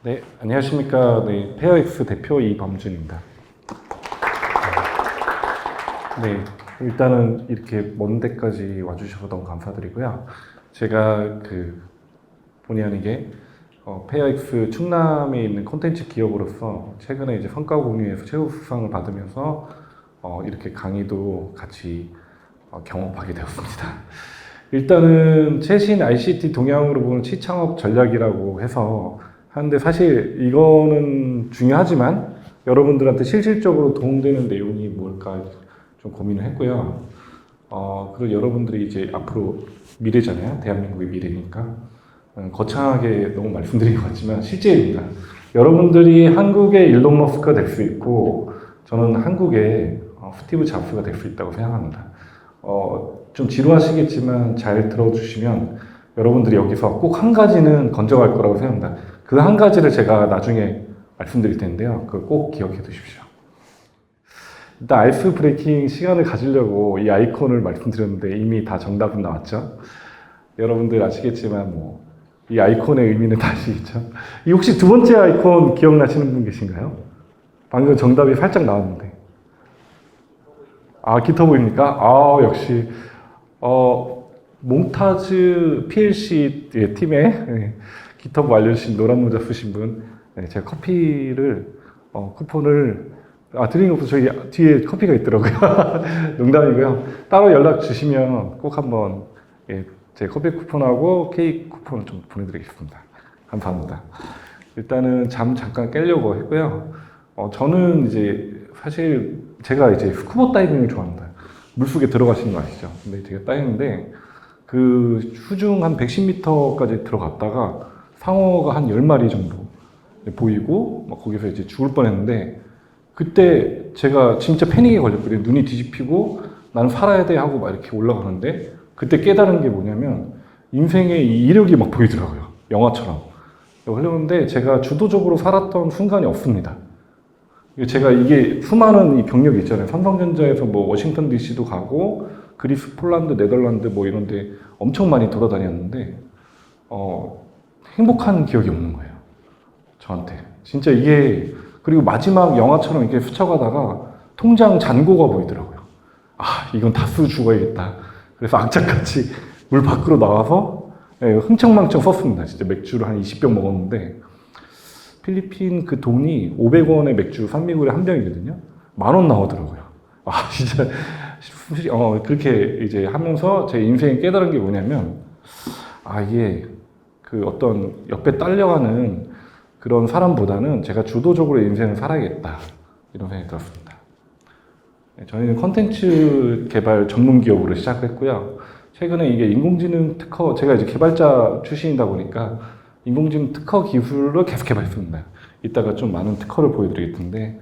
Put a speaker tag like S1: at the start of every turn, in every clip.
S1: 네, 안녕하십니까. 네, 페어엑스 대표 이범준입니다. 네, 일단은 이렇게 먼 데까지 와주셔서 너무 감사드리고요. 제가 본의 아니게 페어엑스 충남에 있는 콘텐츠 기업으로서 최근에 이제 성과 공유에서 최우수상을 받으면서 이렇게 강의도 같이 경험하게 되었습니다. 일단은 최신 ICT 동향으로 보는 취창업 전략이라고 해서 하는데 사실 이거는 중요하지만 여러분들한테 실질적으로 도움되는 내용이 뭘까 좀 고민을 했고요. 그리고 여러분들이 이제 앞으로 미래잖아요. 대한민국의 미래니까. 거창하게 너무 말씀드린 것 같지만 실제입니다. 여러분들이 한국의 일론 머스크가 될 수 있고 저는 한국의 스티브 잡스가 될 수 있다고 생각합니다. 좀 지루하시겠지만 잘 들어주시면 여러분들이 여기서 꼭 한 가지는 건져갈 거라고 생각합니다. 그 한 가지를 제가 나중에 말씀드릴 텐데요. 그걸 꼭 기억해 두십시오. 일단 아이스 브레이킹 시간을 가지려고 이 아이콘을 말씀드렸는데 이미 다 정답은 나왔죠. 여러분들 아시겠지만 이 아이콘의 의미는 다 아시겠죠. 이 혹시 두 번째 아이콘 기억나시는 분 계신가요? 방금 정답이 살짝 나왔는데. 기터보입니까? 역시 몽타즈 PLC 팀의 기터보 알려주신 노란 모자 쓰신 분, 제가 커피를 쿠폰을 드리는 것도 저희 뒤에 커피가 있더라고요. 농담이고요. 따로 연락 주시면 꼭 한번 제 커피 쿠폰하고 케이크 쿠폰을 좀 보내드리겠습니다. 감사합니다. 일단은 잠 잠깐 깨려고 했고요. 저는 이제 사실 제가 이제 스쿠버 다이빙을 좋아합니다. 물속에 들어가시는 거 아시죠? 근데 제가 따이는데 그 수중 한 110m까지 들어갔다가 상어가 한 10마리 정도 보이고 거기서 이제 죽을 뻔했는데 그때 제가 진짜 패닉에 걸렸거든요. 눈이 뒤집히고 나는 살아야 돼 하고 막 이렇게 올라가는데 그때 깨달은 게 뭐냐면 인생의 이 이력이 막 보이더라고요. 영화처럼. 그러는데 제가 주도적으로 살았던 순간이 없습니다. 제가 이게 수많은 이 경력이 있잖아요. 삼성전자에서 워싱턴 DC도 가고 그리스, 폴란드, 네덜란드 이런데 엄청 많이 돌아다녔는데 행복한 기억이 없는 거예요. 저한테. 진짜 이게 그리고 마지막 영화처럼 이렇게 스쳐가다가 통장 잔고가 보이더라고요. 이건 다 쓰고 죽어야겠다. 그래서 악착같이 물 밖으로 나와서 흥청망청 썼습니다. 진짜 맥주를 한 20병 먹었는데 필리핀 그 돈이 500원의 맥주 산미굴에 한 병이거든요. 10,000원 나오더라고요. 진짜 그렇게 이제 하면서 제 인생에 깨달은 게 뭐냐면 이게 그 어떤 옆에 딸려가는 그런 사람보다는 제가 주도적으로 인생을 살아야겠다 이런 생각이 들었습니다. 저희는 컨텐츠 개발 전문 기업으로 시작했고요. 최근에 이게 인공지능 특허, 제가 이제 개발자 출신이다 보니까 인공지능 특허 기술을 계속 개발했습니다. 이따가 좀 많은 특허를 보여드릴 텐데,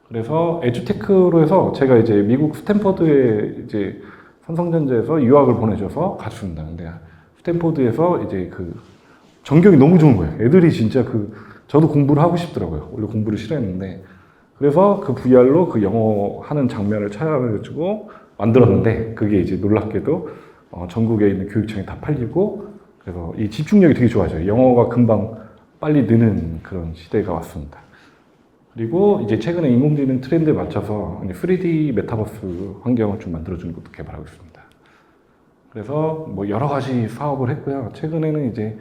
S1: 그래서 에듀테크로 해서 제가 이제 미국 스탠퍼드에 이제 삼성전자에서 유학을 보내줘서 갔습니다. 근데 스탠퍼드에서 이제 전경이 너무 좋은 거예요. 애들이 진짜 저도 공부를 하고 싶더라고요. 원래 공부를 싫어했는데. 그래서 그 VR로 그 영어 하는 장면을 촬영해가지고 만들었는데, 그게 이제 놀랍게도 전국에 있는 교육청에 다 팔리고, 그래서 이 집중력이 되게 좋아져요. 영어가 금방 빨리 느는 그런 시대가 왔습니다. 그리고 이제 최근에 인공지능 트렌드에 맞춰서 3D 메타버스 환경을 좀 만들어주는 것도 개발하고 있습니다. 그래서 여러 가지 사업을 했고요. 최근에는 이제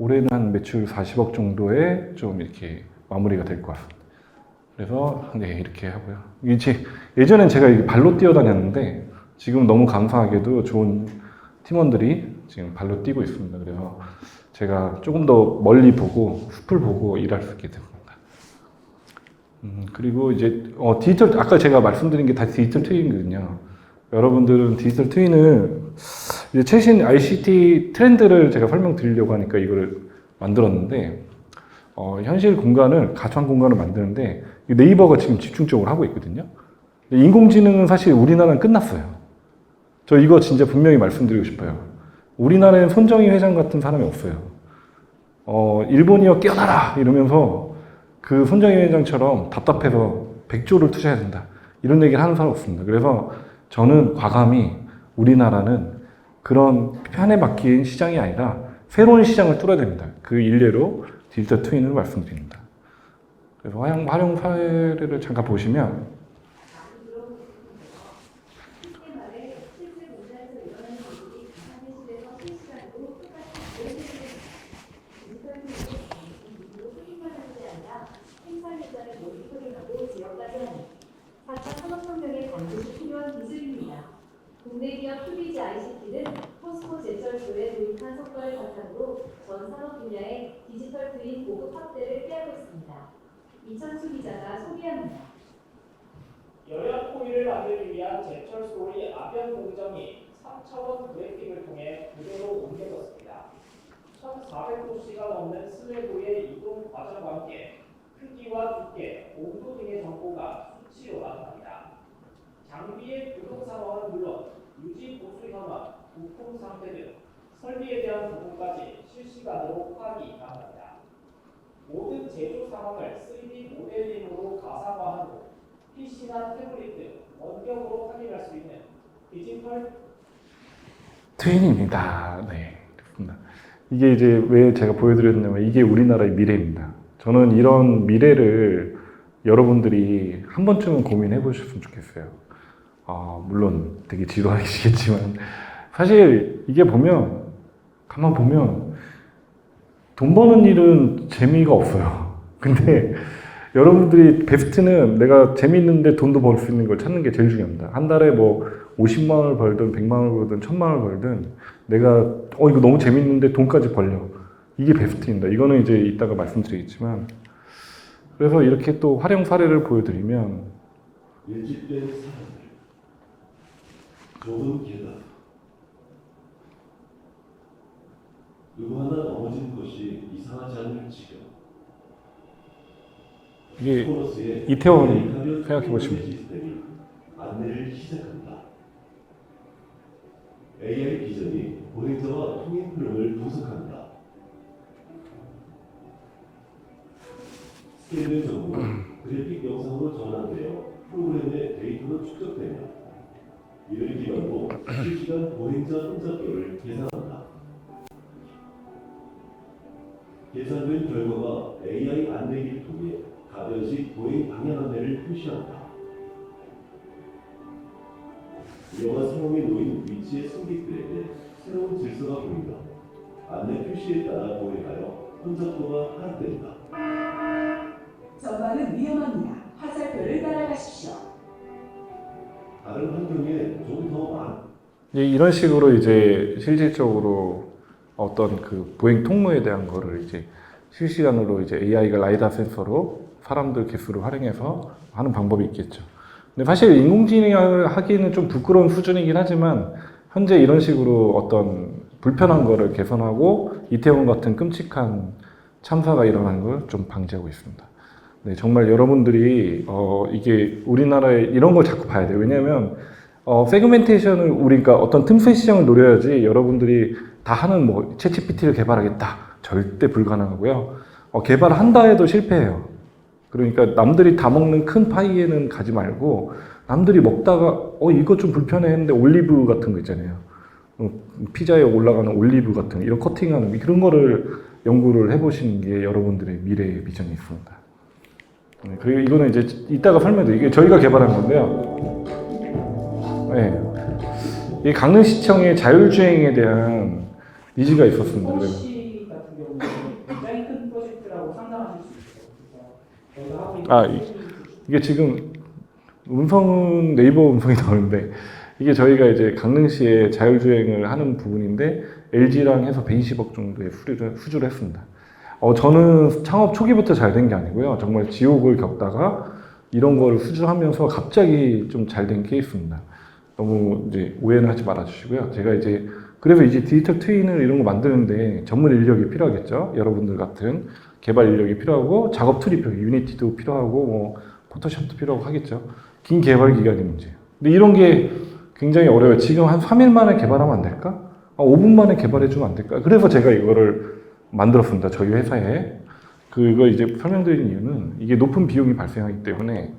S1: 올해는 한 매출 40억 정도에 좀 이렇게 마무리가 될 것 같습니다. 그래서 이렇게 하고요. 예전엔 제가 발로 뛰어다녔는데 지금 너무 감사하게도 좋은 팀원들이 지금 발로 뛰고 있습니다. 그래서 제가 조금 더 멀리 보고 숲을 보고 일할 수 있게 됩니다. 그리고 이제 디지털, 아까 제가 말씀드린 게 다 디지털 트윈이거든요. 여러분들은 디지털 트윈을 이제 최신 ICT 트렌드를 제가 설명드리려고 하니까 이거를 만들었는데 현실 공간을 가상 공간을 만드는데 네이버가 지금 집중적으로 하고 있거든요. 인공지능은 사실 우리나라는 끝났어요. 저 이거 진짜 분명히 말씀드리고 싶어요. 우리나라에는 손정희 회장 같은 사람이 없어요. 일본이요 깨어나라 이러면서 그 손정희 회장처럼 답답해서 100조를 투자해야 된다 이런 얘기를 하는 사람 없습니다. 그래서 저는 과감히 우리나라는 그런 편에 박힌 시장이 아니라 새로운 시장을 뚫어야 됩니다. 그 일례로 디지털 트윈을 말씀드립니다. 그래서 활용 사례를 잠깐 보시면
S2: 국내 기업 투비즈 ICT는 포스코 제철소에 도입한 성과를 바탕으로 전 산업 분야의 디지털 트윈 보급 확대를 꾀하고 있습니다. 이천수 기자가 소개합니다.
S3: 여력 호의를 만들기 위한 제철소의 아변 공정이 3차원 브레이킹을 통해 그대로 옮겨졌습니다. 1,400도씨가 넘는 스웨도의 이동 과정과 함께 크기와 두께, 온도 등의 정보가 수치로 나타납니다. 장비의 부동 상황은 물론 유지 보수 현황, 부품 상태 등 설비에 대한 부분까지 실시간으로 파악이 가능합니다. 모든 제조 상황을 3D 모델링으로 가상화한 후 PC나 태블릿 등 원격으로 확인할 수 있는 디지털
S1: 트윈입니다. 네, 그렇습니다. 이게 이제 왜 제가 보여드렸냐면 이게 우리나라의 미래입니다. 저는 이런 미래를 여러분들이 한 번쯤은 고민해 보셨으면 좋겠어요. 물론 되게 지루하시겠지만 사실 이게 보면 가만 보면 돈 버는 일은 재미가 없어요. 근데 여러분들이 베스트는 내가 재미있는데 돈도 벌 수 있는 걸 찾는 게 제일 중요합니다. 한 달에 뭐 50만 원을 벌든 100만 원을 벌든 1000만 원을 벌든 내가 이거 너무 재밌는데 돈까지 벌려. 이게 베스트입니다. 이거는 이제 이따가 말씀드리겠지만 그래서 이렇게 또 활용 사례를 보여드리면
S4: 일집된 사람들, 좁은 계단, 누구 하나 넘어진 것이 이상하지 않을 지경.
S1: 이게
S4: 코너스의
S1: 이태원 생각해 보시면
S4: 시스템이 안내를 시작한다. AI 비전이 보행자와 통행 흐름을 분석한다. 스캔된 정보는 그래픽 영상으로 전환되어 프로그램의 데이터로 축적되며 이를 기반으로 실시간 보행자 혼잡도를 계산한다. 계산된 결과가 AI 안내기를 통해 가변식 보행 방향 안내를 표시한다. 영화 상황에 놓인 위치의 승객들에게 새로운 질서가 보인다. 안내 표시에 따라 보행하여 혼잡도가 하락된다.
S5: 전방은 위험합니다. 화살표를 따라가십시오.
S4: 다른 환경에 좀 더
S1: 이런 식으로 이제 실질적으로 어떤 그 보행 통로에 대한 거를 이제 실시간으로 이제 AI가 라이다 센서로 사람들 개수를 활용해서 하는 방법이 있겠죠. 근데 사실 인공지능을 하기는 좀 부끄러운 수준이긴 하지만 현재 이런 식으로 어떤 불편한 거를 개선하고 이태원 같은 끔찍한 참사가 일어나는 걸 좀 방지하고 있습니다. 네, 정말 여러분들이 이게 우리나라에 이런 걸 자꾸 봐야 돼요. 왜냐하면 세그멘테이션을 우리가 어떤 틈새 시장을 노려야지 여러분들이 다 하는 뭐 챗GPT를 개발하겠다 절대 불가능하고요. 개발한다 해도 실패해요. 그러니까 남들이 다 먹는 큰 파이에는 가지 말고 남들이 먹다가 이거 좀 불편해 했는데 올리브 같은 거 있잖아요. 피자에 올라가는 올리브 같은 이런 커팅하는 그런 거를 연구를 해보시는 게 여러분들의 미래의 비전이 있습니다. 네, 그리고 이거는 이제 이따가 설명드릴게요. 이게 저희가 개발한 건데요. 네. 이 강릉시청의 자율주행에 대한 니즈가 있었습니다.
S3: 서울시 같은 경우는 굉장히 큰 프로젝트라고 상상하실 수 있어요. 저희가 하고 있는
S1: 이게 지금 음성은 네이버 음성이 나오는데 이게 저희가 이제 강릉시에 자율주행을 하는 부분인데 LG랑 해서 120억 정도의 수주를 했습니다. 저는 창업 초기부터 잘 된 게 아니고요. 정말 지옥을 겪다가 이런 거를 수주하면서 갑자기 좀 잘 된 케이스입니다. 너무 이제 오해는 하지 말아 주시고요. 제가 이제 그래서 이제 디지털 트윈을 이런 거 만드는데 전문 인력이 필요하겠죠. 여러분들 같은 개발 인력이 필요하고 작업 툴이 필요하고 유니티도 필요하고 뭐 포토샵도 필요하고 하겠죠. 긴 개발 기간이 문제예요. 근데 이런 게 굉장히 어려워요. 지금 한 3일 만에 개발하면 안 될까? 5분 만에 개발해 주면 안 될까? 그래서 제가 이거를 만들었습니다. 저희 회사에. 그걸 이제 설명드린 이유는 이게 높은 비용이 발생하기 때문에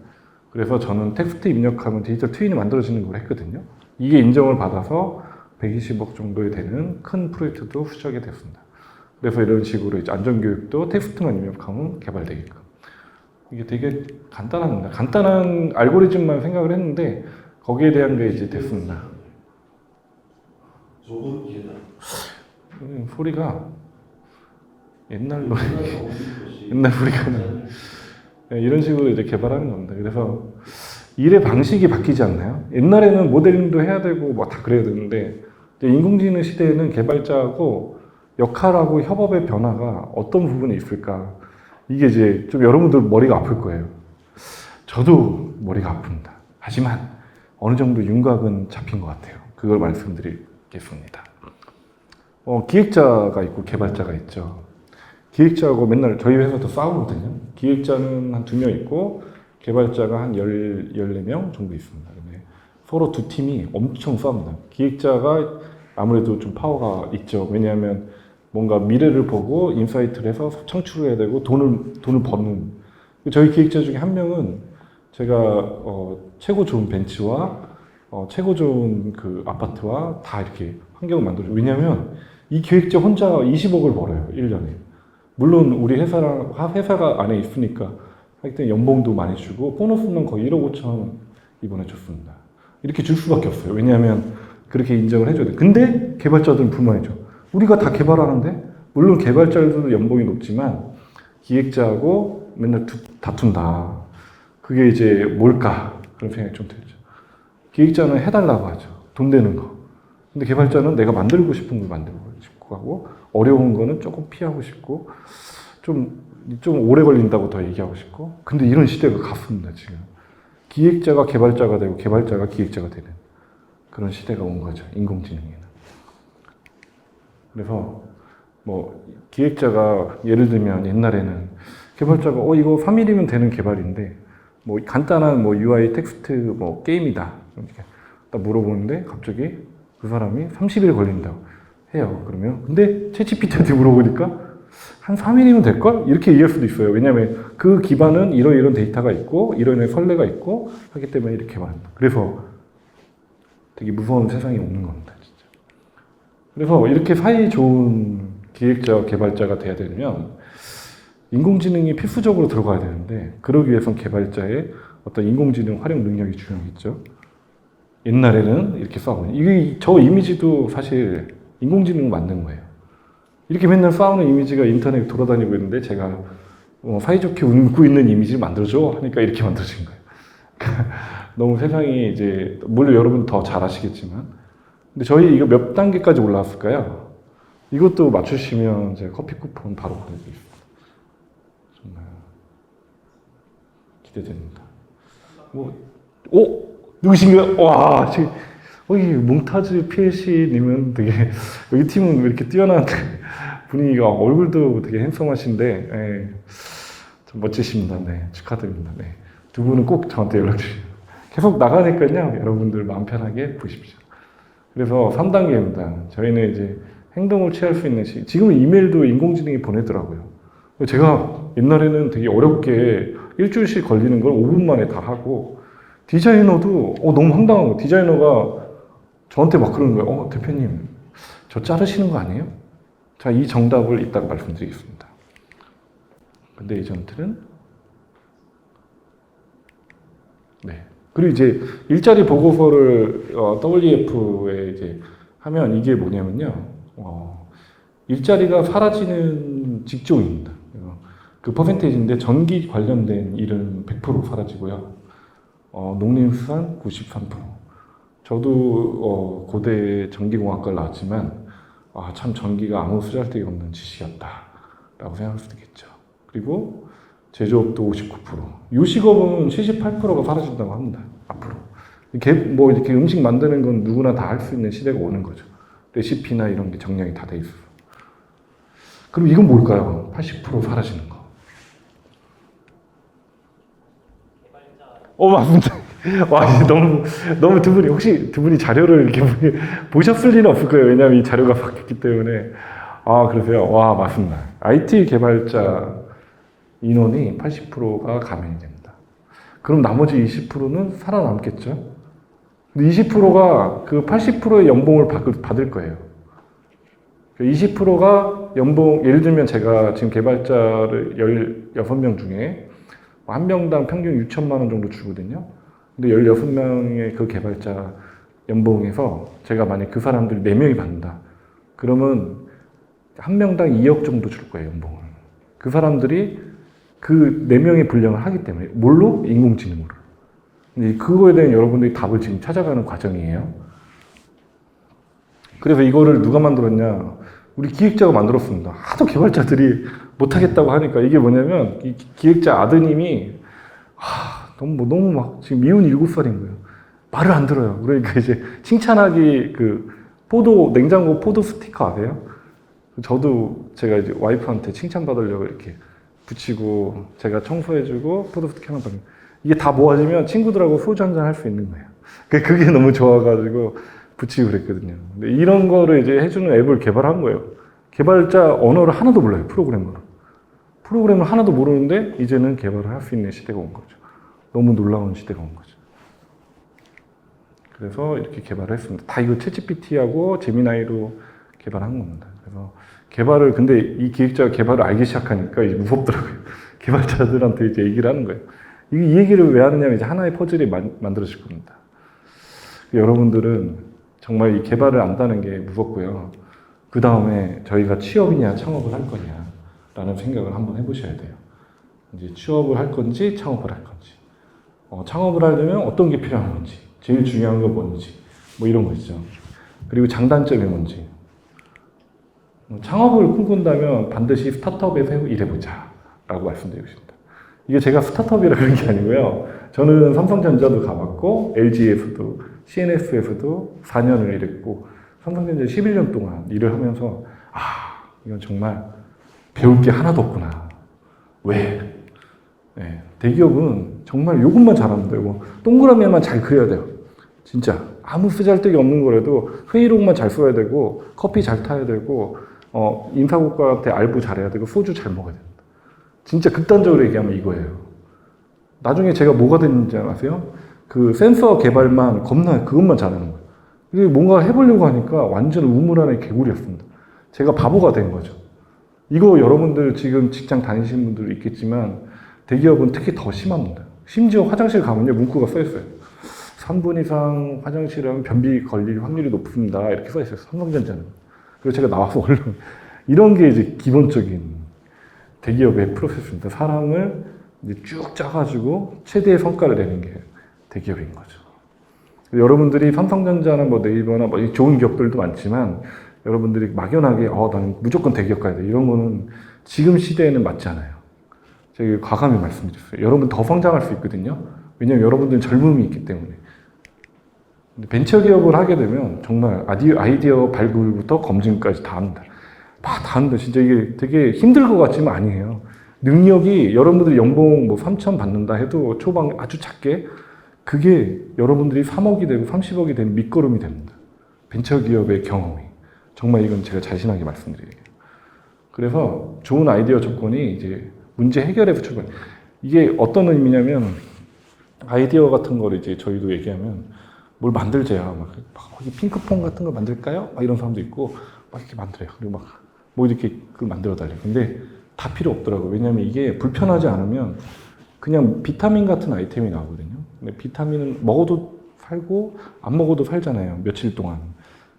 S1: 그래서 저는 텍스트 입력하면 디지털 트윈이 만들어지는 걸 했거든요. 이게 인정을 받아서 120억 정도에 되는 큰 프로젝트도 수주하게 됐습니다. 그래서 이런 식으로 이제 안전교육도 텍스트만 입력하면 개발되게끔. 이게 되게 간단한 알고리즘만 생각을 했는데 거기에 대한 게 이제 됐습니다.
S4: 좁은 계단.
S1: 소리가 옛날 노래, 옛날 소리가 네, 이런 식으로 이제 개발하는 겁니다. 그래서 일의 방식이 바뀌지 않나요? 옛날에는 모델링도 해야 되고 뭐 다 그래야 되는데 이제 인공지능 시대에는 개발자하고 역할하고 협업의 변화가 어떤 부분에 있을까? 이게 이제 좀 여러분들 머리가 아플 거예요. 저도 머리가 아픕니다. 하지만 어느 정도 윤곽은 잡힌 것 같아요. 그걸 말씀드리겠습니다. 기획자가 있고 개발자가 있죠. 기획자하고 맨날 저희 회사도 싸우거든요. 기획자는 한 2명 있고 개발자가 한 14명 정도 있습니다. 근데 서로 두 팀이 엄청 싸웁니다. 기획자가 아무래도 좀 파워가 있죠. 왜냐하면 뭔가 미래를 보고 인사이트를 해서 창출을 해야 되고 돈을 버는. 저희 기획자 중에 한 명은 제가 최고 좋은 벤츠와 최고 좋은 그 아파트와 다 이렇게 환경을 만들어요. 왜냐하면 이 기획자 혼자 20억을 벌어요. 1년에. 물론 우리 회사가 안에 있으니까 하기 때문에 연봉도 많이 주고 보너스는 거의 1억 5천 이번에 줬습니다. 이렇게 줄 수밖에 없어요. 왜냐하면 그렇게 인정을 해줘야 돼요. 근데 개발자들은 불만이죠. 우리가 다 개발하는데 물론 개발자들도 연봉이 높지만 기획자하고 맨날 다툰다. 그게 이제 뭘까? 그런 생각이 좀 들죠. 기획자는 해달라고 하죠. 돈 되는 거. 근데 개발자는 내가 만들고 싶은 걸 만들고 싶고 하고 어려운 거는 조금 피하고 싶고 좀 오래 걸린다고 더 얘기하고 싶고. 근데 이런 시대가 갔습니다, 지금. 기획자가 개발자가 되고 개발자가 기획자가 되는 그런 시대가 온 거죠, 인공지능에는. 그래서 뭐 기획자가 예를 들면 옛날에는 개발자가 이거 3일이면 되는 개발인데 뭐 간단한 뭐 UI 텍스트 뭐 게임이다 이렇게 딱 물어보는데 갑자기 그 사람이 30일 걸린다고 해요. 그러면 근데 챗GPT한테 물어보니까 한 3일이면 될걸? 이렇게 얘기할 수도 있어요. 왜냐하면 그 기반은 이런 데이터가 있고 이런 선례가 있고 하기 때문에 이렇게 말합니다. 그래서 되게 무서운 세상이 오는 겁니다, 진짜. 그래서 이렇게 사이 좋은 기획자, 개발자가 돼야 되면 인공지능이 필수적으로 들어가야 되는데 그러기 위해선 개발자의 어떤 인공지능 활용 능력이 중요하겠죠. 옛날에는 이렇게 싸우는 저 이미지도 사실 인공지능 만든 거예요. 이렇게 맨날 싸우는 이미지가 인터넷에 돌아다니고 있는데 제가 사이좋게 웃고 있는 이미지를 만들어줘 하니까 이렇게 만들어진 거예요. 너무 세상이 이제 물론 여러분 더 잘 아시겠지만 근데 저희 이거 몇 단계까지 올라왔을까요? 이것도 맞추시면 제가 커피 쿠폰 바로 보내드리겠습니다. 정말 기대됩니다. 누구신가요? 와, 지금 여기 몽타즈 PLC님은 되게 여기 팀은 왜 이렇게 뛰어난 분위기가 얼굴도 되게 핸섬하신데 예, 좀 멋지십니다. 네, 축하드립니다. 네, 두 분은 꼭 저한테 연락 주세요. 계속 나가니까요, 여러분들 마음 편하게 보십시오. 그래서 3단계입니다. 저희는 이제 행동을 취할 수 있는 지금은 이메일도 인공지능이 보내더라고요. 제가 옛날에는 되게 어렵게 일주일씩 걸리는 걸 5분 만에 다 하고 디자이너도 너무 황당한 거예요. 디자이너가 저한테 막 그러는 거예요. 대표님 저 자르시는 거 아니에요? 자, 이 정답을 이따가 말씀드리겠습니다. 근데 에이전트는 네. 그리고 이제 일자리 보고서를 WF에 이제 하면 이게 뭐냐면요. 일자리가 사라지는 직종입니다. 그 퍼센테이지인데 전기 관련된 일은 100% 사라지고요. 농림수산 93%. 저도 고대 전기공학과를 나왔지만 참 전기가 아무 쓰잘데기 없는 지식이었다라고 생각할 수도 있겠죠. 그리고 제조업도 59%. 요식업은 78%가 사라진다고 합니다. 앞으로. 뭐 이렇게 음식 만드는 건 누구나 다 할 수 있는 시대가 오는 거죠. 레시피나 이런 게 정량이 다 돼 있어요. 그럼 이건 뭘까요? 80% 사라지는 거. 맞습니다. 와, 이제 너무 두 분이 자료를 이렇게 보셨을 리는 없을 거예요. 왜냐하면 이 자료가 바뀌었기 때문에. 그러세요? 와, 맞습니다. IT 개발자 인원이 80%가 감행이 됩니다. 그럼 나머지 20%는 살아남겠죠? 근데 20%가 그 80%의 연봉을 받을 거예요. 20%가 연봉, 예를 들면 제가 지금 개발자를 16명 중에 한 명당 평균 6천만 원 정도 주거든요. 근데 16명의 그 개발자 연봉에서 제가 만약 그 사람들 4명이 받는다. 그러면 한 명당 2억 정도 줄 거예요, 연봉을. 그 사람들이 그 4명의 분량을 하기 때문에. 뭘로? 인공지능으로. 근데 그거에 대한 여러분들이 답을 지금 찾아가는 과정이에요. 그래서 이거를 누가 만들었냐? 우리 기획자가 만들었습니다. 하도 개발자들이 못하겠다고 하니까 이게 뭐냐면 이 기획자 아드님이 너무 막 지금 미운 7살인 거예요. 말을 안 들어요. 그러니까 이제 칭찬하기 냉장고 포도 스티커 아세요? 저도 제가 이제 와이프한테 칭찬받으려고 이렇게 붙이고 제가 청소해주고 포도 스티커 하나 받는 이게 다 모아지면 친구들하고 소주 한잔 할 수 있는 거예요. 그게 너무 좋아가지고 붙이고 그랬거든요. 근데 이런 거를 이제 해주는 앱을 개발한 거예요. 개발자 언어를 하나도 몰라요, 프로그래머로. 프로그램을 하나도 모르는데 이제는 개발을 할 수 있는 시대가 온 거죠. 너무 놀라운 시대가 온 거죠. 그래서 이렇게 개발을 했습니다. 다 이거 챗GPT하고 제미나이로 개발한 겁니다. 그래서 근데 이 기획자가 개발을 알기 시작하니까 이제 무섭더라고요. 개발자들한테 이제 얘기를 하는 거예요. 이 얘기를 왜 하느냐면 이제 하나의 퍼즐이 만들어질 겁니다. 여러분들은 정말 이 개발을 안다는 게 무섭고요. 그 다음에 저희가 취업이냐 창업을 할 거냐 라는 생각을 한번 해보셔야 돼요. 이제 취업을 할 건지 창업을 할 건지. 창업을 하려면 어떤 게 필요한 건지, 제일 중요한 건 뭔지, 뭐 이런 거 있죠. 그리고 장단점이 뭔지. 창업을 꿈꾼다면 반드시 스타트업에서 일해보자 라고 말씀드리고 싶습니다. 이게 제가 스타트업이라 그런 게 아니고요. 저는 삼성전자도 가봤고 LG에서도 CNS에서도 4년을 일했고 삼성전자 11년 동안 일을 하면서 이건 정말 배울 게 하나도 없구나. 왜? 네, 대기업은 정말 이것만 잘하면 되고 동그라미만 잘 그려야 돼요. 진짜 아무 쓰잘데기 없는 거라도 회의록만 잘 써야 되고 커피 잘 타야 되고 인사고과한테 알부 잘해야 되고 소주 잘 먹어야 됩니다. 진짜 극단적으로 얘기하면 이거예요. 나중에 제가 뭐가 됐는지 아세요? 그 센서 개발만 겁나 그것만 잘하는 거예요. 이게 뭔가 해보려고 하니까 완전 우물 안의 개구리였습니다. 제가 바보가 된 거죠. 이거 여러분들 지금 직장 다니시는 분들도 있겠지만 대기업은 특히 더 심합니다. 심지어 화장실 가면요 문구가 써있어요. 3분 이상 화장실에 하면 변비 걸릴 확률이 높습니다. 이렇게 써있어요. 삼성전자는. 그래서 제가 나와서 얼른 이런 게 이제 기본적인 대기업의 프로세스입니다. 사람을 이제 쭉 짜가지고 최대의 성과를 내는 게 대기업인 거죠. 여러분들이 삼성전자나 뭐 네이버나 뭐 좋은 기업들도 많지만 여러분들이 막연하게 나는 무조건 대기업 가야 돼 이런 거는 지금 시대에는 맞지 않아요. 제가 과감히 말씀드렸어요. 여러분 더 성장할 수 있거든요. 왜냐하면 여러분들은 젊음이 있기 때문에. 벤처 기업을 하게 되면 정말 아이디어 발굴부터 검증까지 다 합니다. 다 하는데 진짜 이게 되게 힘들 것 같지만 아니에요. 능력이 여러분들이 연봉 뭐 3천 받는다 해도 초반 아주 작게 그게 여러분들이 3억이 되고 30억이 되는 밑거름이 됩니다. 벤처기업의 경험이. 정말 이건 제가 자신하게 말씀드려요. 그래서 좋은 아이디어 조건이 이제 문제 해결에서 출발. 이게 어떤 의미냐면 아이디어 같은 걸 이제 저희도 얘기하면 뭘 만들재요. 막 거기 핑크퐁 같은 걸 만들까요? 막 이런 사람도 있고 막 이렇게 만들어요. 그리고 막 뭐 이렇게 그걸 만들어 달래요. 근데 다 필요 없더라고요. 왜냐하면 이게 불편하지 않으면 그냥 비타민 같은 아이템이 나오거든요. 근데 비타민은 먹어도 살고 안 먹어도 살잖아요. 며칠 동안.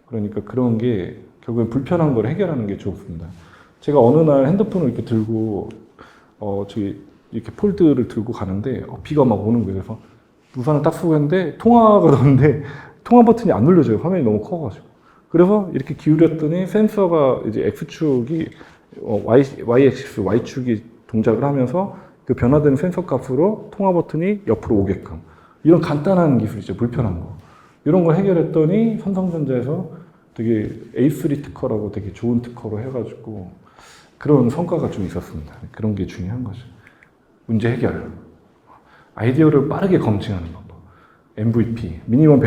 S1: 그러니까 그런 게 결국엔 불편한 걸 해결하는 게 좋습니다. 제가 어느 날 핸드폰을 이렇게 들고 저기 이렇게 폴드를 들고 가는데 비가 막 오는 거예요. 그래서 우산을 딱 쓰고 했는데 통화가 나오는데 통화 버튼이 안 눌려져요. 화면이 너무 커가지고. 그래서 이렇게 기울였더니 센서가 이제 X축이 Y-액시스, Y축이 동작을 하면서 그 변화된 센서 값으로 통화 버튼이 옆으로 오게끔. 이런 간단한 기술이죠. 불편한 거. 이런 걸 해결했더니 삼성전자에서 되게 A3 특허라고 되게 좋은 특허로 해가지고 그런 성과가 좀 있었습니다. 그런 게 중요한 거죠. 문제 해결. 아이디어를 빠르게 검증하는 방법. MVP, 미니멈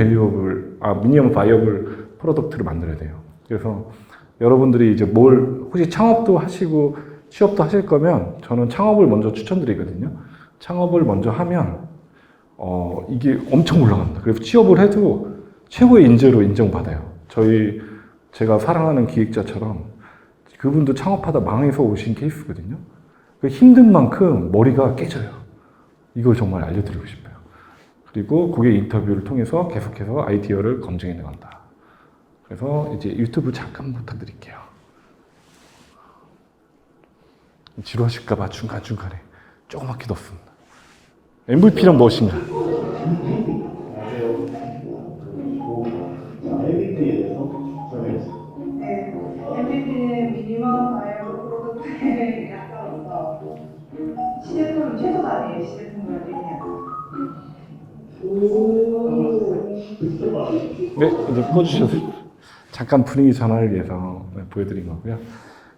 S1: 바이어블 프로덕트를 만들어야 돼요. 그래서 여러분들이 이제 혹시 창업도 하시고 취업도 하실 거면 저는 창업을 먼저 추천드리거든요. 창업을 먼저 하면 이게 엄청 올라갑니다. 그래서 취업을 해도 최고의 인재로 인정받아요. 제가 사랑하는 기획자처럼 그분도 창업하다 망해서 오신 케이스거든요. 그 힘든 만큼 머리가 깨져요. 이걸 정말 알려드리고 싶어요. 그리고 고객 인터뷰를 통해서 계속해서 아이디어를 검증해 나간다. 그래서 이제 유튜브 잠깐 부탁드릴게요. 지루하실까봐 중간중간에 조그맣게 넣습니다. MVP란 무엇인가?
S4: MVP에 대해서 설명해 주세요.
S6: 네, MVP는 미니멈 바이어블 프로덕트의 약자로서 시제품 최소 단위의 시제품을 얘기합니다.
S1: 네, 이제 꺼주셔서 잠깐 분위기 전환을 위해서 보여드린 거고요.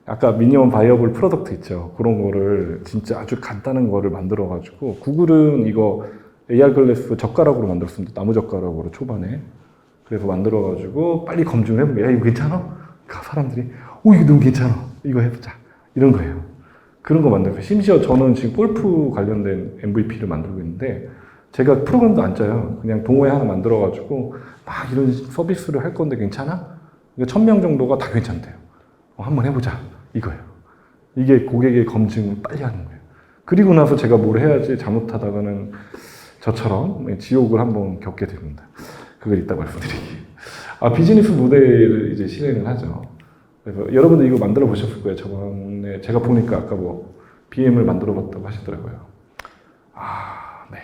S1: 아까 미니멈 바이어블 프로덕트 있죠. 그런 거를 진짜 아주 간단한 거를 만들어가지고 구글은 이거 AR 글래스 젓가락으로 만들었습니다. 나무 젓가락으로 초반에. 그래서 만들어가지고 빨리 검증을 해본 거예요. 야, 이거 괜찮아? 사람들이 이거 너무 괜찮아. 이거 해보자. 이런 거예요. 그런 거 만들고 심지어 저는 지금 골프 관련된 MVP를 만들고 있는데 제가 프로그램도 안 짜요. 그냥 동호회 하나 만들어가지고 막 이런 서비스를 할 건데 괜찮아? 1000명 정도가 다 괜찮대요. 한번 해보자. 이거예요. 이게 고객의 검증을 빨리 하는 거예요. 그리고 나서 제가 뭘 해야지 잘못하다가는 저처럼 지옥을 한번 겪게 됩니다. 그걸 이따 말씀드릴게요. 비즈니스 모델을 이제 실행을 하죠. 그래서 여러분들 이거 만들어 보셨을 거예요. 저번에 제가 보니까 아까 BM을 만들어 봤다고 하시더라고요. 네.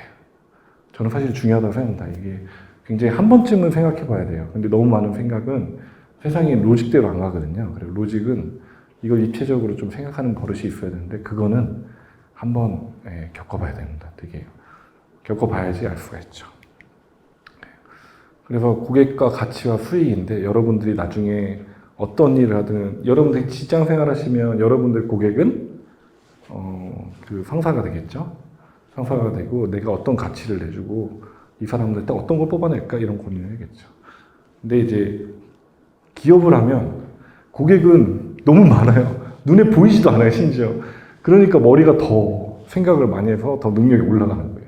S1: 저는 사실 중요하다고 생각합니다. 이게 굉장히 한 번쯤은 생각해 봐야 돼요. 근데 너무 많은 생각은 세상이 로직대로 안 가거든요. 그리고 로직은 이걸 입체적으로 좀 생각하는 버릇이 있어야 되는데 그거는 한번 겪어봐야 됩니다. 되게 겪어봐야지 알 수가 있죠. 그래서 고객과 가치와 수익인데 여러분들이 나중에 어떤 일을 하든 여러분들이 직장 생활 하시면 여러분들 고객은 그 상사가 되겠죠. 상사가 되고 내가 어떤 가치를 내주고 이 사람들한테 어떤 걸 뽑아낼까 이런 고민을 하겠죠. 근데 이제 기업을 하면 고객은 너무 많아요. 눈에 보이지도 않아요, 심지어. 그러니까 머리가 더 생각을 많이 해서 더 능력이 올라가는 거예요.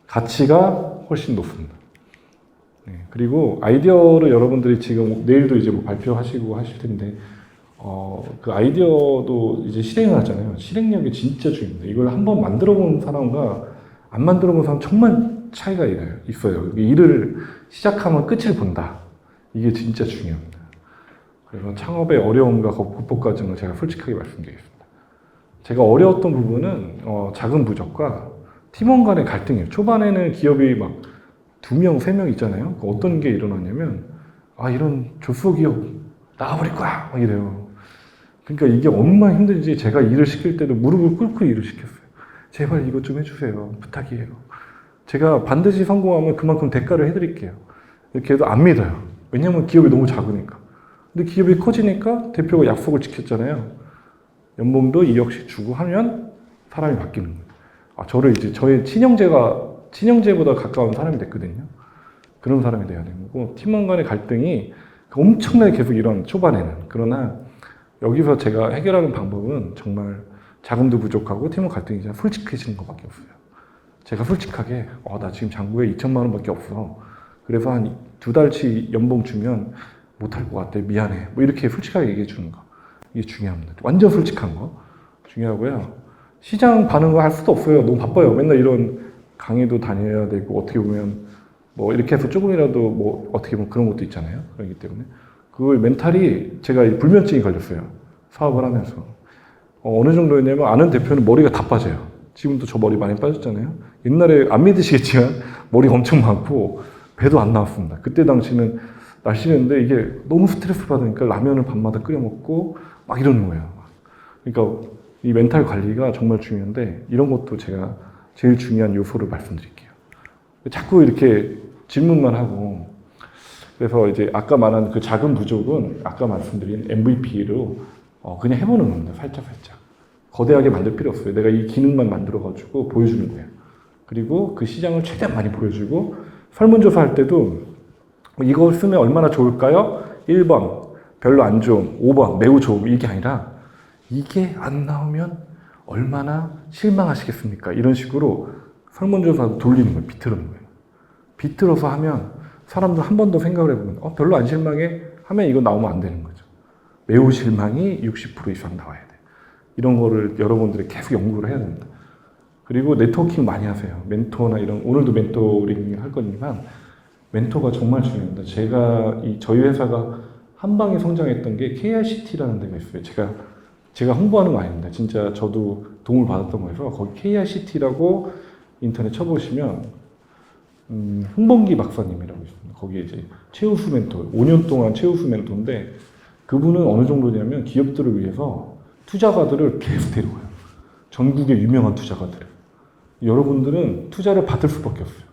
S1: 가치가 훨씬 높습니다. 네, 그리고 아이디어를 여러분들이 지금 내일도 이제 발표하시고 하실 텐데, 그 아이디어도 이제 실행을 하잖아요. 실행력이 진짜 중요합니다. 이걸 한번 만들어 본 사람과 안 만들어 본 사람 정말 차이가 있어요. 일을 시작하면 끝을 본다. 이게 진짜 중요합니다. 그래서 창업의 어려움과 극복 과정을 제가 솔직하게 말씀드리겠습니다. 제가 어려웠던 부분은 작은 부족과 팀원 간의 갈등이에요. 초반에는 기업이 막 2명, 3명 있잖아요. 어떤 게 일어나냐면 이런 조수기업 나와버릴 거야! 막 이래요. 그러니까 이게 얼마나 힘든지 제가 일을 시킬 때도 무릎을 꿇고 일을 시켰어요. 제발 이것 좀 해주세요. 부탁이에요. 제가 반드시 성공하면 그만큼 대가를 해드릴게요. 이렇게 해도 안 믿어요. 왜냐면 기업이 너무 작으니까. 근데 기업이 커지니까 대표가 약속을 지켰잖아요. 연봉도 2억씩 주고 하면 사람이 바뀌는 거예요. 저를 이제 저의 친형제보다 가까운 사람이 됐거든요. 그런 사람이 돼야 되는 거고, 팀원 간의 갈등이 엄청나게 계속 일어난 초반에는. 그러나 여기서 제가 해결하는 방법은 정말 자금도 부족하고 팀원 갈등이 그냥 솔직해지는 것밖에 없어요. 제가 솔직하게 나 지금 잔고에 2천만 원밖에 없어. 그래서 한 2달치 연봉 주면 못할 것 같아. 미안해. 이렇게 솔직하게 얘기해 주는 거. 이게 중요합니다. 완전 솔직한 거. 중요하고요. 시장 반응을 할 수도 없어요. 너무 바빠요. 맨날 이런 강의도 다녀야 되고, 어떻게 보면 이렇게 해서 조금이라도 어떻게 보면 그런 것도 있잖아요. 그렇기 때문에. 그걸 멘탈이 제가 불면증이 걸렸어요. 사업을 하면서. 어느 정도였냐면 아는 대표는 머리가 다 빠져요. 지금도 저 머리 많이 빠졌잖아요. 옛날에 안 믿으시겠지만 머리가 엄청 많고 배도 안 나왔습니다. 그때 당시는 날씬했는데 이게 너무 스트레스 받으니까 라면을 밤마다 끓여 먹고 막 이러는 거예요. 그러니까 이 멘탈 관리가 정말 중요한데 이런 것도 제가 제일 중요한 요소를 말씀드릴게요. 자꾸 이렇게 질문만 하고, 그래서 이제 아까 말한 그 작은 부족은 아까 말씀드린 MVP로 그냥 해보는 겁니다. 살짝. 거대하게 만들 필요 없어요. 내가 이 기능만 만들어가지고 보여주는 거예요. 그리고 그 시장을 최대한 많이 보여주고, 설문조사 할 때도 이걸 쓰면 얼마나 좋을까요? 1번, 별로 안 좋음. 5번, 매우 좋음. 이게 아니라 이게 안 나오면 얼마나 실망하시겠습니까? 이런 식으로 설문조사 돌리는 거예요. 비틀는 거예요. 비틀어서 하면 사람들 한 번 더 생각을 해보면 별로 안 실망해? 하면 이거 나오면 안 되는 거죠. 매우 실망이 60% 이상 나와야 돼. 이런 거를 여러분들이 계속 연구를 해야 됩니다. 그리고 네트워킹 많이 하세요. 멘토나 이런, 오늘도 멘토링 할 거지만 멘토가 정말 중요합니다. 저희 회사가 한 방에 성장했던 게 KRCT라는 데가 있어요. 제가 홍보하는 거 아닙니다. 진짜 저도 도움을 받았던 거여서 거기 KRCT라고 인터넷 쳐보시면 홍범기 박사님이라고 있습니다. 거기에 이제 최우수 멘토, 5년 동안 최우수 멘토인데 그분은 어느 정도냐면 기업들을 위해서 투자가들을 계속 데려가요. 전국의 유명한 투자가들을. 여러분들은 투자를 받을 수밖에 없어요.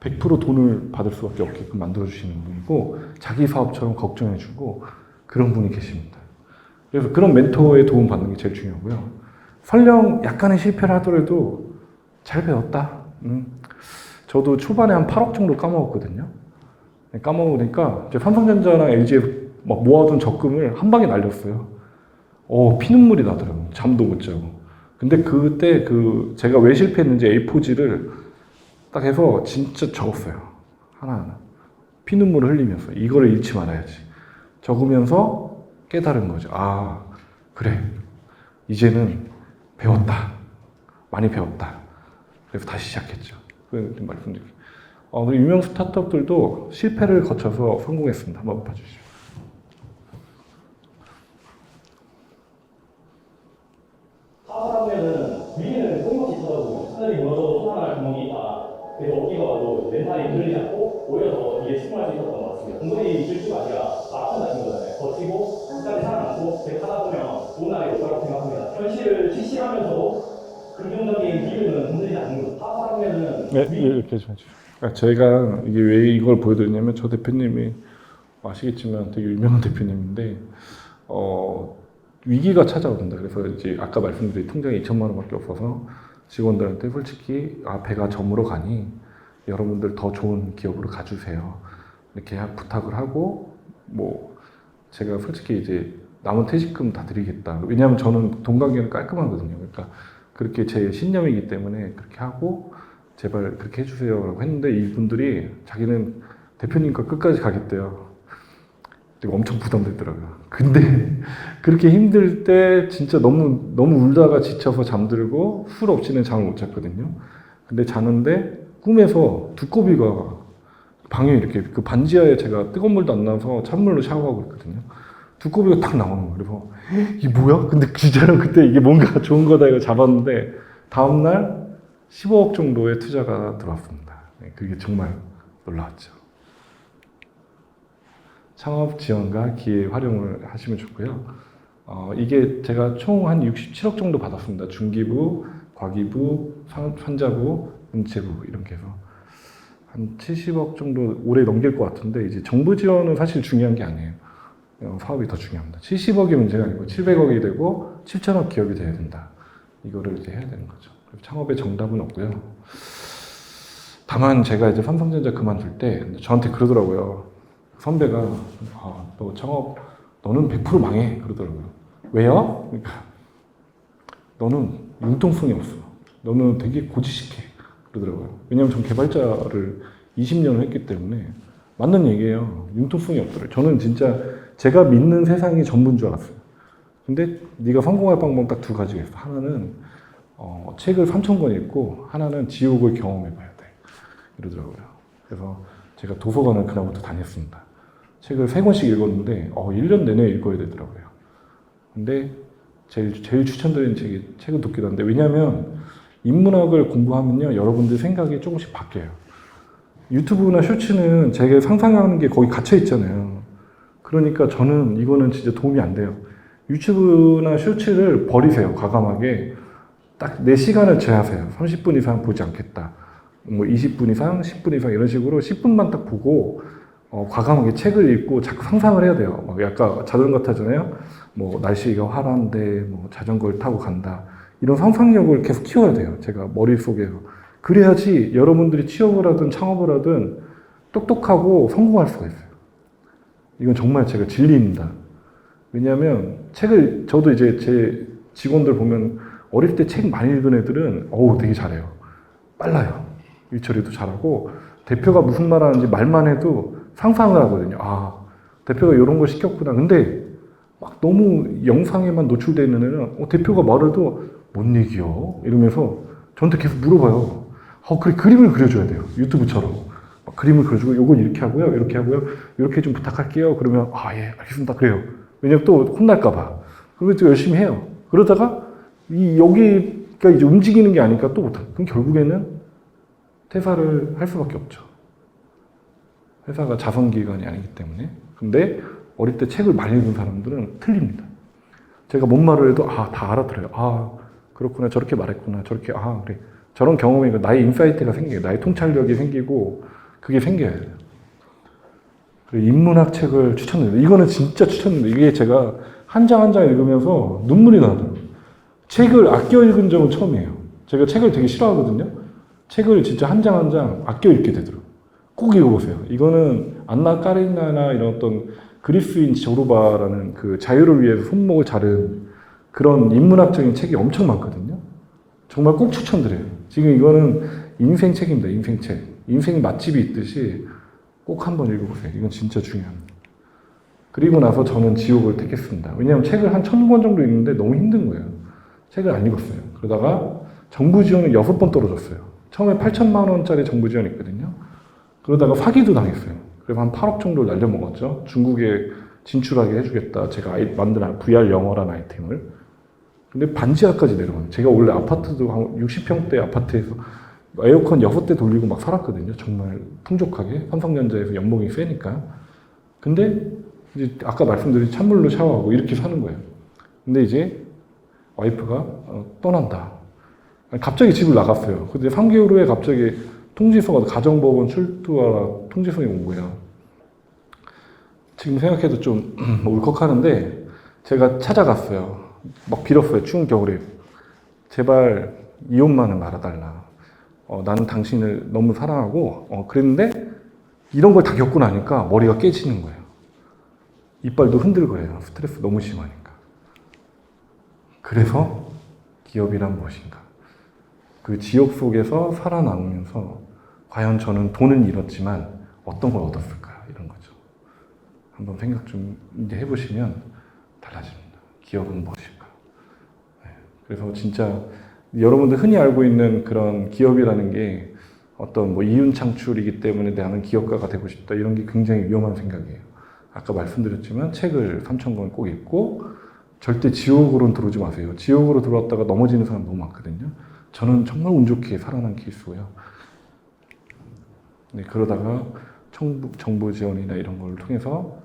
S1: 100% 돈을 받을 수밖에 없게끔 만들어주시는 분이고 자기 사업처럼 걱정해주고 그런 분이 계십니다. 그래서 그런 멘토의 도움 받는 게 제일 중요하고요. 설령 약간의 실패를 하더라도 잘 배웠다. 저도 초반에 한 8억 정도 까먹었거든요. 까먹으니까 삼성전자랑 LG에 막 모아둔 적금을 한 방에 날렸어요. 피눈물이 나더라고요. 잠도 못 자고. 근데 그때 제가 왜 실패했는지 A4지를 딱 해서 진짜 적었어요. 하나하나. 피눈물을 흘리면서 이거를 잃지 말아야지. 적으면서 깨달은 거죠. 아, 그래. 이제는 배웠다. 많이 배웠다. 그래서 다시 시작했죠. 그 말씀드릴게요. 그리고 유명 스타트업들도 실패를 거쳐서 성공했습니다. 한번 봐주시죠.
S3: 사업하면은 위기는 꼼꼼히 쳐다보고 하늘이 무너져도 솟아날 구멍이 있다. 그래서 어디가 와도 멘탈이 흔들리지 않고 오히려 더 이게 승부할 수 있었던 것 같습니다. 공부이 실수가 아니라 마찬가지인 거잖아요. 버티고 끝까지 살아남고 계속 하다 보면 좋은 날이 올 거라고 생각합니다. 현실을 직시하면서도 긍정적인 기운은 흔들리지 않는 거죠. 사업하면은
S1: 네, 이렇게 좀 해주세요. 제가 이게 왜 이걸 보여드리냐면 저 대표님이 아시겠지만 되게 유명한 대표님인데 위기가 찾아온다. 그래서 이제 아까 말씀드린 통장에 2천만 원밖에 없어서 직원들한테 솔직히 배가 저물어 가니 여러분들 더 좋은 기업으로 가주세요. 이렇게 부탁을 하고 제가 솔직히 이제 남은 퇴직금 다 드리겠다. 왜냐하면 저는 돈 관계는 깔끔하거든요. 그러니까 그렇게 제 신념이기 때문에 그렇게 하고 제발 그렇게 해주세요라고 했는데 이분들이 자기는 대표님과 끝까지 가겠대요. 엄청 부담되더라고요. 근데 그렇게 힘들 때 진짜 너무 울다가 지쳐서 잠들고 술 없이는 잠을 못 잤거든요. 근데 자는데 꿈에서 두꺼비가 방에 이렇게 그 반지하에 제가 뜨거운 물도 안 나와서 찬물로 샤워하고 있거든요. 두꺼비가 딱 나오는 거예요. 그래서 이게 뭐야? 근데 진짜로 그때 이게 뭔가 좋은 거다 이거 잡았는데 다음날 15억 정도의 투자가 들어왔습니다. 그게 정말 놀라웠죠. 창업 지원과 기회 활용을 하시면 좋고요. 이게 제가 총 한 67억 정도 받았습니다. 중기부, 과기부, 환자부, 은체부 이렇게 해서 한 70억 정도 올해 넘길 것 같은데 이제 정부 지원은 사실 중요한 게 아니에요. 사업이 더 중요합니다. 70억이 문제가 아니고 700억이 되고 7천억 기업이 돼야 된다. 이거를 이제 해야 되는 거죠. 창업의 정답은 없고요. 다만 제가 이제 삼성전자 그만둘 때 저한테 그러더라고요. 선배가 너 창업 너는 100% 망해 그러더라고요. 왜요? 그러니까 너는 융통성이 없어. 너는 되게 고지식해 그러더라고요. 왜냐하면 전 개발자를 20년을 했기 때문에 맞는 얘기예요. 융통성이 없더라고요. 저는 진짜 제가 믿는 세상이 전부인 줄 알았어요. 근데 네가 성공할 방법 딱 두 가지가 있어. 하나는 책을 3,000권 읽고 하나는 지옥을 경험해봐야 돼 이러더라고요. 그래서 제가 도서관을 그다음부터 다녔습니다. 책을 3권씩 읽었는데 1년 내내 읽어야 되더라고요. 근데 제일 추천드리는 책은 도끼다인데 왜냐하면 인문학을 공부하면요 여러분들 생각이 조금씩 바뀌어요. 유튜브나 쇼츠는 제가 상상하는 게 거기 갇혀 있잖아요. 그러니까 저는 이거는 진짜 도움이 안 돼요. 유튜브나 쇼츠를 버리세요. 과감하게 딱 내 시간을 제하세요. 30분 이상 보지 않겠다. 20분 이상, 10분 이상 이런 식으로 10분만 딱 보고 과감하게 책을 읽고 자꾸 상상을 해야 돼요. 막 약간 자전거 타잖아요. 날씨가 화란데 자전거를 타고 간다. 이런 상상력을 계속 키워야 돼요. 제가 머릿속에서. 그래야지 여러분들이 취업을 하든 창업을 하든 똑똑하고 성공할 수가 있어요. 이건 정말 제가 진리입니다. 왜냐하면 저도 이제 제 직원들 보면 어릴 때 책 많이 읽은 애들은 되게 잘해요. 빨라요. 일처리도 잘하고 대표가 무슨 말 하는지 말만 해도 상상을 하거든요. 대표가 이런 걸 시켰구나. 근데 막 너무 영상에만 노출되어 있는 애는 대표가 말해도 뭔 얘기요? 이러면서 저한테 계속 물어봐요. 그래, 그림을 그려줘야 돼요. 유튜브처럼. 막 그림을 그려주고, 요건 이렇게 하고요, 이렇게 하고요, 이렇게 좀 부탁할게요. 그러면, 예, 알겠습니다. 그래요. 왜냐면 또 혼날까봐. 그러면 또 열심히 해요. 그러다가, 여기가 이제 움직이는 게 아니니까 또 못하고. 그럼 결국에는 퇴사를 할 수밖에 없죠. 회사가 자선기관이 아니기 때문에. 근데 어릴 때 책을 많이 읽은 사람들은 틀립니다. 제가 뭔 말을 해도, 다 알아들어요. 그렇구나, 저렇게 말했구나, 저렇게, 그래. 저런 경험이 나의 인사이트가 생겨요. 나의 통찰력이 생기고, 그게 생겨야 돼요. 인문학 책을 추천드립니다. 이거는 진짜 추천드립니다. 이게 제가 한 장 한 장 읽으면서 눈물이 나더라고요. 책을 아껴 읽은 적은 처음이에요. 제가 책을 되게 싫어하거든요. 책을 진짜 한 장 한 장 아껴 읽게 되더라고요. 꼭 읽어보세요. 이거는 안나 까리나나 이런 어떤 그리스인 조르바라는 그 자유를 위해서 손목을 자른 그런 인문학적인 책이 엄청 많거든요. 정말 꼭 추천드려요. 지금 이거는 인생 책입니다. 인생 책. 인생 맛집이 있듯이 꼭 한번 읽어보세요. 이건 진짜 중요합니다. 그리고 나서 저는 지옥을 택했습니다. 왜냐하면 책을 한 1000권 정도 읽는데 너무 힘든 거예요. 책을 안 읽었어요. 그러다가 정부 지원을 6번 떨어졌어요. 처음에 8천만 원짜리 정부 지원이 있거든요. 그러다가 사기도 당했어요. 그래서 한 8억 정도를 날려먹었죠. 중국에 진출하게 해주겠다. 제가 만든 VR 영어라는 아이템을. 근데 반지하까지 내려가요. 제가 원래 아파트도 한 60평대 아파트에서 에어컨 6대 돌리고 막 살았거든요. 정말 풍족하게. 삼성전자에서 연봉이 세니까. 근데 이제 아까 말씀드린 찬물로 샤워하고 이렇게 사는 거예요. 근데 이제 와이프가 떠난다. 갑자기 집을 나갔어요. 근데 3개월 후에 갑자기 통지서가 가정법원 출두하라 통지서가 온 거예요. 지금 생각해도 좀 울컥하는데 제가 찾아갔어요. 막 빌었어요. 추운 겨울에. 제발 이혼만은 말아달라. 나는 당신을 너무 사랑하고 그랬는데 이런 걸 다 겪고 나니까 머리가 깨지는 거예요. 이빨도 흔들거려요. 스트레스 너무 심하니까. 그래서 기업이란 무엇인가? 그 지옥 속에서 살아남으면서 과연 저는 돈은 잃었지만 어떤 걸 얻었을까? 이런 거죠. 한번 생각 좀 이제 해보시면 달라집니다. 기업은 무엇일까? 네. 그래서 진짜 여러분들 흔히 알고 있는 그런 기업이라는 게 어떤 이윤 창출이기 때문에 나는 기업가가 되고 싶다 이런 게 굉장히 위험한 생각이에요. 아까 말씀드렸지만 책을 3,000권 꼭 읽고 절대 지옥으로는 들어오지 마세요. 지옥으로 들어왔다가 넘어지는 사람 너무 많거든요. 저는 정말 운 좋게 살아난 케이스고요. 네, 그러다가 정부 지원이나 이런 걸 통해서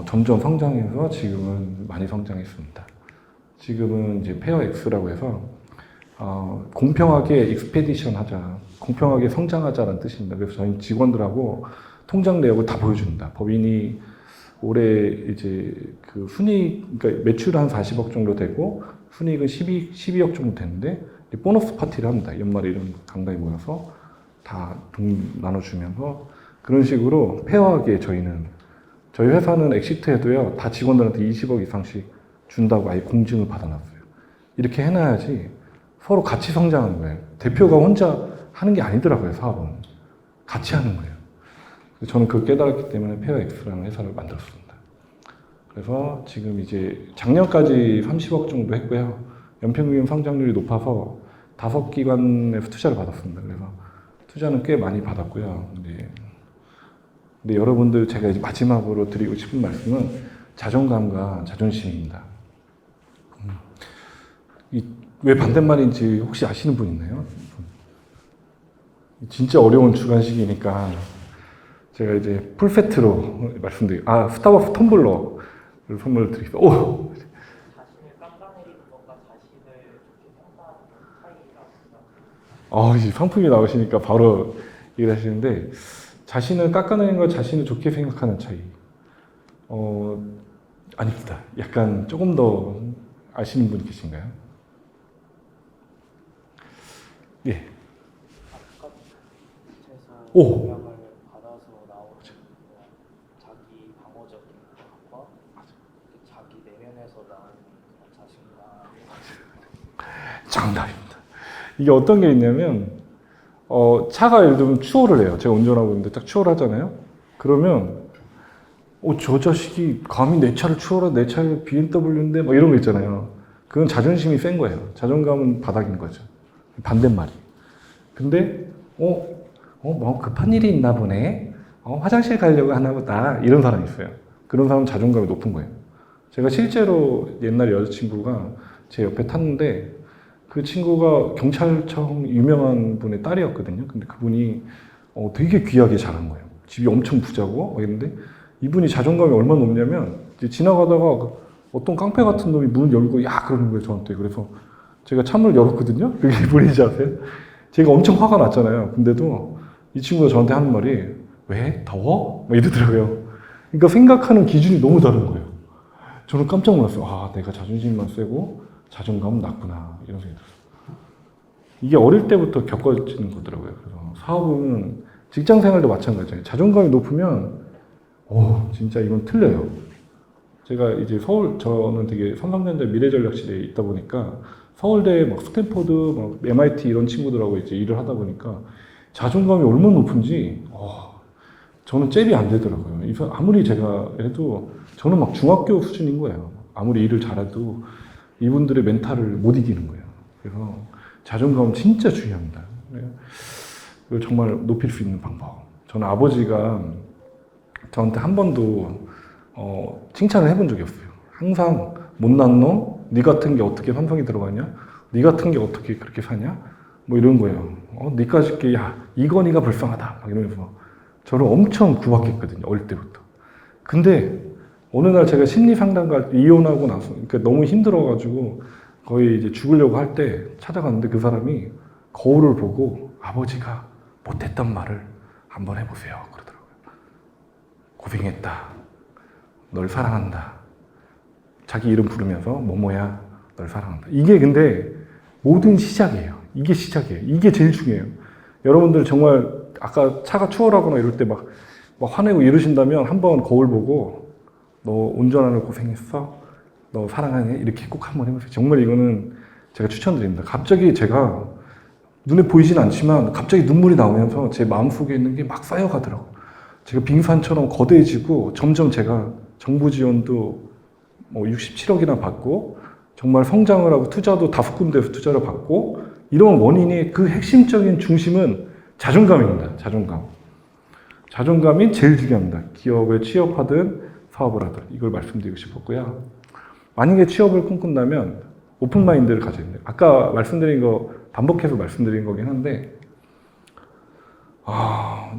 S1: 점점 성장해서 지금은 많이 성장했습니다. 지금은 이제 페어 X라고 해서 공평하게 익스페디션 하자, 공평하게 성장하자라는 뜻입니다. 그래서 저희 직원들하고 통장 내역을 다 보여줍니다. 법인이 올해 이제 그 순이익, 그러니까 매출 한 40억 정도 되고 순이익은 12억 정도 되는데 보너스 파티를 합니다. 연말에 이런 강당에 모여서 다 돈 나눠주면서 그런 식으로 페어하게 저희 회사는 엑시트 해도요 다 직원들한테 20억 이상씩 준다고 아예 공증을 받아놨어요. 이렇게 해놔야지 서로 같이 성장하는 거예요. 대표가 혼자 하는 게 아니더라고요. 사업은 같이 하는 거예요. 그래서 저는 그걸 깨달았기 때문에 페어엑스라는 회사를 만들었습니다. 그래서 지금 이제 작년까지 30억 정도 했고요. 연평균 성장률이 높아서 5기관에서 투자를 받았습니다. 그래서 투자는 꽤 많이 받았고요. 근데 여러분들 제가 이제 마지막으로 드리고 싶은 말씀은 자존감과 자존심입니다. 왜 반대말인지 혹시 아시는 분 있나요? 진짜 어려운 주관식이니까 제가 이제 풀세트로 말씀드릴게요. 스타벅스 텀블러를 선물을 드리겠습니다. 오!
S3: 자신을 깎아내리는 것과 자신을 좋게 평가하는 차이가 있습니다.
S1: 이제 상품이 나오시니까 바로 얘기를 하시는데 자신을 깎아내리는 걸 자신을 좋게 생각하는 차이. 아닙니다. 약간 조금 더 아시는 분 계신가요? 예. 오.
S3: 영향을 받아서 나오는 자기 방어적인 것과 자기 내면에서 나오는 자신감.
S1: 정답입니다. 이게 어떤 게 있냐면 차가 예를 들면 추월을 해요. 제가 운전하고 있는데 딱 추월하잖아요. 그러면 저 자식이 감히 내 차를 추월해, 내 차에 BMW인데, 막 이런 거 있잖아요. 그건 자존심이 센 거예요. 자존감은 바닥인 거죠. 반대말이. 근데, 뭐 급한 일이 있나 보네. 화장실 가려고 하나 보다. 이런 사람이 있어요. 그런 사람은 자존감이 높은 거예요. 제가 실제로 옛날 여자친구가 제 옆에 탔는데, 그 친구가 경찰청 유명한 분의 딸이었거든요. 근데 그분이 되게 귀하게 자란 거예요. 집이 엄청 부자고, 이랬는데, 이분이 자존감이 얼마나 높냐면, 이제 지나가다가 어떤 깡패 같은 놈이 문을 열고, 야! 그러는 거예요, 저한테. 그래서 제가 차문을 열었거든요? 그게 뭔지 아세요? 제가 엄청 화가 났잖아요. 근데도 이 친구가 저한테 하는 말이, 왜? 더워? 막 이러더라고요. 그러니까 생각하는 기준이 너무 다른 거예요. 저는 깜짝 놀랐어요. 아, 내가 자존심만 세고 자존감은 낮구나. 이런 생각이 들었어요. 이게 어릴 때부터 겪어지는 거더라고요. 그래서 사업은 직장 생활도 마찬가지예요. 자존감이 높으면, 진짜 이건 틀려요. 제가 이제 저는 되게 삼성전자 미래전략실에 있다 보니까 서울대 막 스탠포드, 막 MIT 이런 친구들하고 이제 일을 하다 보니까 자존감이 얼마나 높은지, 저는 잽이 안 되더라고요. 아무리 제가 해도 저는 막 중학교 수준인 거예요. 아무리 일을 잘해도 이분들의 멘탈을 못 이기는 거예요. 그래서 자존감은 진짜 중요합니다. 이걸 정말 높일 수 있는 방법. 저는 아버지가 저한테 한 번도 칭찬을 해본 적이 없어요. 항상 못난 놈, 네 같은 게 어떻게 삼성에 들어가냐? 네 같은 게 어떻게 그렇게 사냐? 뭐 이런 거예요. 네까지 게, 야, 이건희가 불쌍하다. 막 이러면서 저를 엄청 구박했거든요. 어릴 때부터. 근데 어느 날 제가 심리 상담가 이혼하고 나서, 그러니까 너무 힘들어가지고 거의 이제 죽으려고 할 때 찾아갔는데 그 사람이 거울을 보고 아버지가 못했던 말을 한번 해보세요. 그러더라고요. 고생했다. 널 사랑한다. 자기 이름 부르면서 뭐뭐야 널 사랑한다. 이게 근데 모든 시작이에요. 이게 시작이에요. 이게 제일 중요해요. 여러분들 정말 아까 차가 추월하거나 이럴 때 막 화내고 이러신다면 한번 거울 보고 너 운전하는 고생했어? 너 사랑하니? 이렇게 꼭 한번 해보세요. 정말 이거는 제가 추천드립니다. 갑자기 제가 눈에 보이진 않지만 갑자기 눈물이 나오면서 제 마음속에 있는 게 막 쌓여가더라고요. 제가 빙산처럼 거대해지고 점점 제가 정부 지원도 뭐 67억이나 받고 정말 성장을 하고 투자도 5군데에서 투자를 받고 이런 원인이 그 핵심적인 중심은 자존감입니다. 자존감. 자존감이 제일 중요합니다. 기업에 취업하든 사업을 하든 이걸 말씀드리고 싶었고요. 만약에 취업을 꿈꾼다면 오픈마인드를 가져야 돼요. 아까 말씀드린 거 반복해서 말씀드린 거긴 한데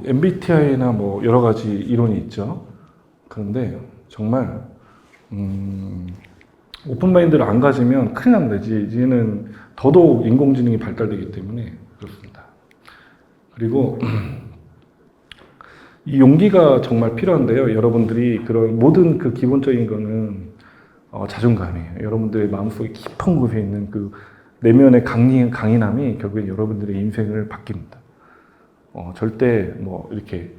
S1: MBTI나 뭐 여러 가지 이론이 있죠. 그런데 정말 오픈마인드를 안 가지면 큰일 납니다. 이제는 더더욱 인공지능이 발달되기 때문에 그렇습니다. 그리고 이 용기가 정말 필요한데요. 여러분들이 그런 모든 그 기본적인 거는 자존감이에요. 여러분들의 마음속에 깊은 곳에 있는 그 내면의 강인함이 결국엔 여러분들의 인생을 바뀝니다. 절대 뭐 이렇게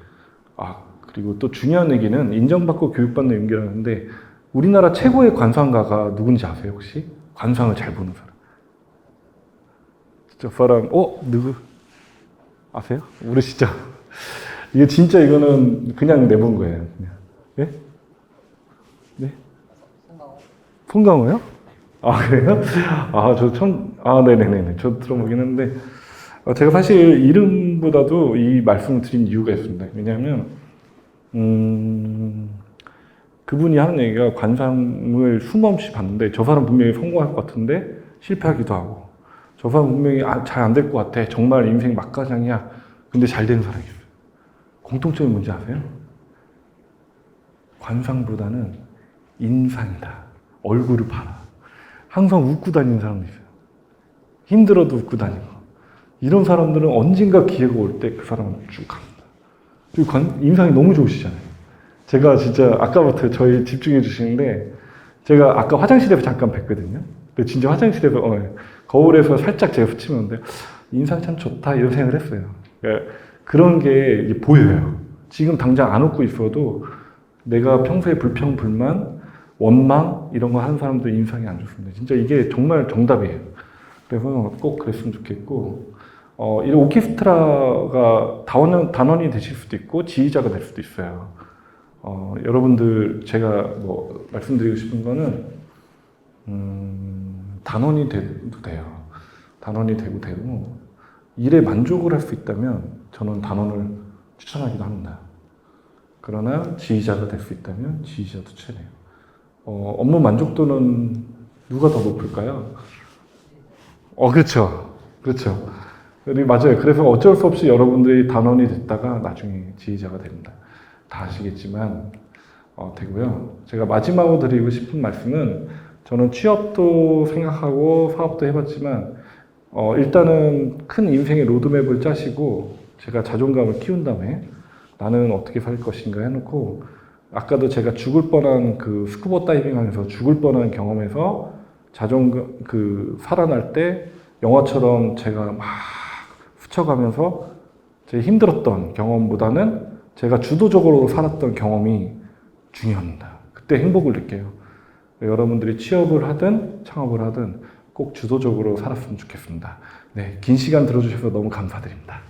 S1: 그리고 또 중요한 얘기는 인정받고 교육받는 용기라는데 우리나라 최고의 관상가가 누군지 아세요 혹시? 관상을 잘 보는 사람. 저 사람 누구 아세요? 모르시죠? 이게 진짜 이거는 그냥 내본 거예요. 그냥. 예? 네? 송강호요? 그래요? 네네네. 저 들어보긴 했는데 제가 사실 이름보다도 이 말씀을 드린 이유가 있습니다. 왜냐하면 그분이 하는 얘기가 관상을 숨없이 봤는데 저 사람 분명히 성공할 것 같은데 실패하기도 하고 저 사람 분명히 잘 안 될 것 같아. 정말 인생 막가장이야. 근데 잘 되는 사람이 있어요. 공통점이 뭔지 아세요? 관상보다는 인상이다. 얼굴을 봐라. 항상 웃고 다니는 사람도 있어요. 힘들어도 웃고 다니고. 이런 사람들은 언젠가 기회가 올 때 그 사람은 쭉 갑니다. 그리고 인상이 너무 좋으시잖아요. 제가 진짜 아까부터 저희 집중해 주시는데 제가 아까 화장실에서 잠깐 뵀거든요. 근데 진짜 화장실에서 거울에서 살짝 제가 스치는데 인상 참 좋다 이런 생각을 했어요. 그러니까 그런 게 이제 보여요. 지금 당장 안 웃고 있어도 내가 평소에 불평, 불만, 원망 이런 거 하는 사람들 인상이 안 좋습니다. 진짜 이게 정말 정답이에요. 그래서 꼭 그랬으면 좋겠고 이 오케스트라가 단원이 되실 수도 있고 지휘자가 될 수도 있어요. 여러분들 제가 뭐 말씀드리고 싶은 거는 단원이 돼도 돼요. 단원이 되고 일에 만족을 할 수 있다면 저는 단원을 추천하기도 합니다. 그러나 지휘자가 될 수 있다면 지휘자도 추천해요. 업무 만족도는 누가 더 높을까요? 그렇죠. 그렇죠. 맞아요. 그래서 어쩔 수 없이 여러분들이 단원이 됐다가 나중에 지휘자가 됩니다. 다 아시겠지만 되고요. 제가 마지막으로 드리고 싶은 말씀은 저는 취업도 생각하고 사업도 해봤지만 일단은 큰 인생의 로드맵을 짜시고 제가 자존감을 키운 다음에 나는 어떻게 살 것인가 해놓고 아까도 제가 죽을 뻔한 그 스쿠버 다이빙 하면서 죽을 뻔한 경험에서 자존감 살아날 때 영화처럼 제가 막 스쳐가면서 제 힘들었던 경험보다는 제가 주도적으로 살았던 경험이 중요합니다. 그때 행복을 느껴요. 여러분들이 취업을 하든 창업을 하든 꼭 주도적으로 살았으면 좋겠습니다. 네, 긴 시간 들어주셔서 너무 감사드립니다.